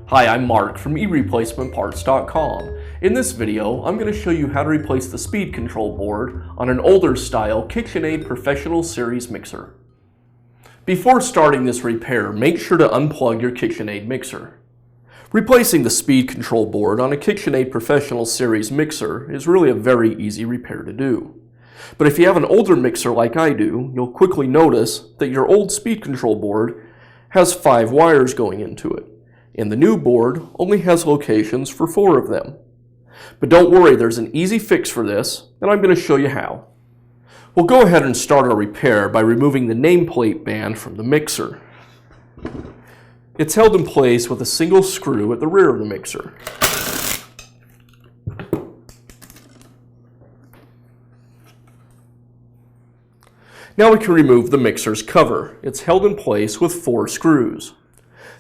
Hi, I'm Mark from eReplacementParts.com. In this video, I'm going to show you how to replace the speed control board on an older style KitchenAid Professional Series mixer. Before starting this repair, make sure to unplug your KitchenAid mixer. Replacing the speed control board on a KitchenAid Professional Series mixer is really a very easy repair to do. But if you have an older mixer like I do, you'll quickly notice that your old speed control board has 5 wires going into it, and the new board only has locations for 4 of them. But don't worry, there's an easy fix for this, and I'm going to show you how. We'll go ahead and start our repair by removing the nameplate band from the mixer. It's held in place with a single screw at the rear of the mixer. Now we can remove the mixer's cover. It's held in place with 4 screws.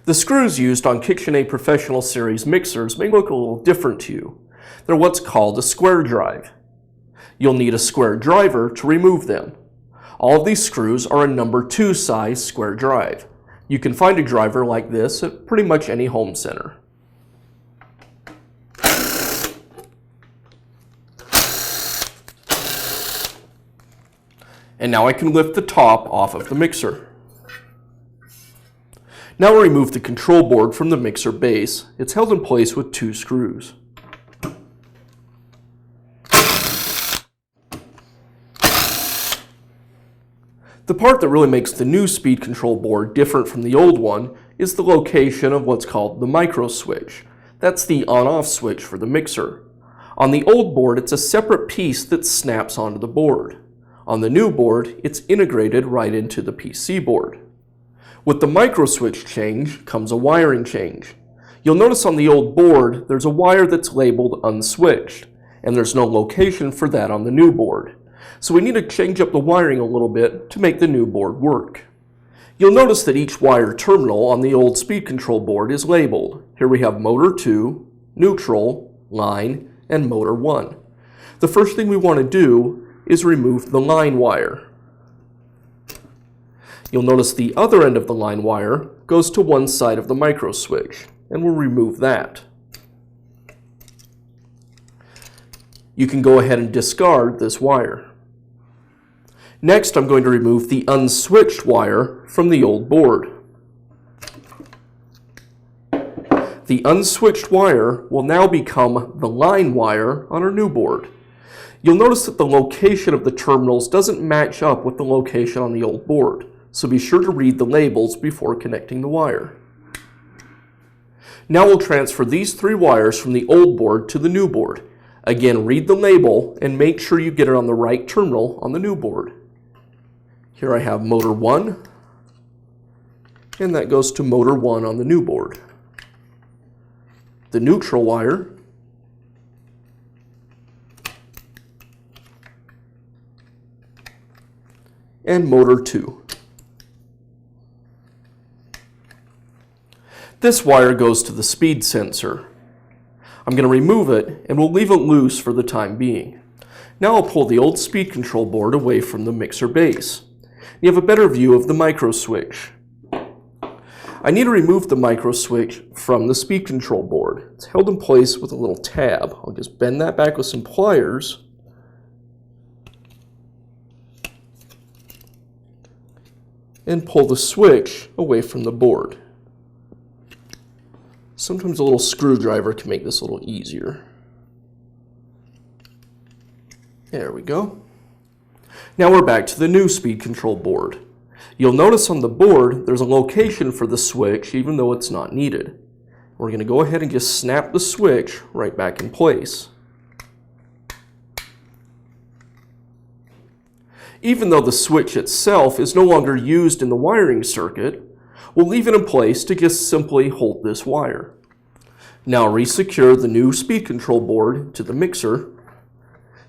The screws used on KitchenAid Professional Series mixers may look a little different to you. They're what's called a square drive. You'll need a square driver to remove them. All of these screws are a number 2 size square drive. You can find a driver like this at pretty much any home center. And now I can lift the top off of the mixer. Now we'll remove the control board from the mixer base. It's held in place with 2 screws. The part that really makes the new speed control board different from the old one is the location of what's called the micro switch. That's the on-off switch for the mixer. On the old board, it's a separate piece that snaps onto the board. On the new board, it's integrated right into the PC board. With the micro switch change comes a wiring change. You'll notice on the old board there's a wire that's labeled unswitched, and there's no location for that on the new board. So we need to change up the wiring a little bit to make the new board work. You'll notice that each wire terminal on the old speed control board is labeled. Here we have motor 2, neutral, line, and motor 1. The first thing we want to do is remove the line wire. You'll notice the other end of the line wire goes to one side of the micro switch, and we'll remove that. You can go ahead and discard this wire. Next, I'm going to remove the unswitched wire from the old board. The unswitched wire will now become the line wire on our new board. You'll notice that the location of the terminals doesn't match up with the location on the old board, so be sure to read the labels before connecting the wire. Now we'll transfer these 3 wires from the old board to the new board. Again, read the label and make sure you get it on the right terminal on the new board. Here I have motor 1, and that goes to motor 1 on the new board. The neutral wire and motor 2. This wire goes to the speed sensor. I'm going to remove it and we'll leave it loose for the time being. Now I'll pull the old speed control board away from the mixer base. You have a better view of the micro switch. I need to remove the micro switch from the speed control board. It's held in place with a little tab. I'll just bend that back with some pliers and pull the switch away from the board. Sometimes a little screwdriver can make this a little easier. There we go. Now we're back to the new speed control board. You'll notice on the board there's a location for the switch even though it's not needed. We're going to go ahead and just snap the switch right back in place. Even though the switch itself is no longer used in the wiring circuit, we'll leave it in place to just simply hold this wire. Now resecure the new speed control board to the mixer.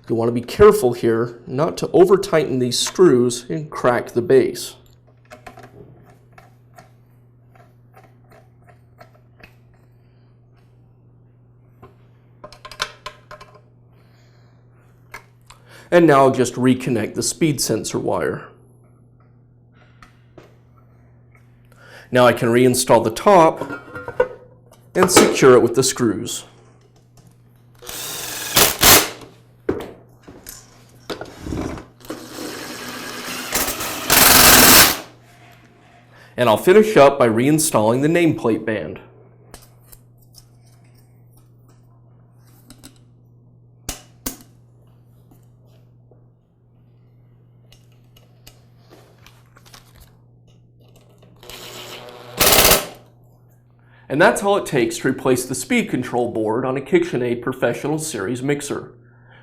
You want to be careful here not to over tighten these screws and crack the base. And now I'll just reconnect the speed sensor wire. Now I can reinstall the top and secure it with the screws. And I'll finish up by reinstalling the nameplate band. And that's all it takes to replace the speed control board on a KitchenAid Professional Series mixer.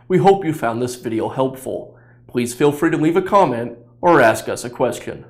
We hope you found this video helpful. Please feel free to leave a comment or ask us a question.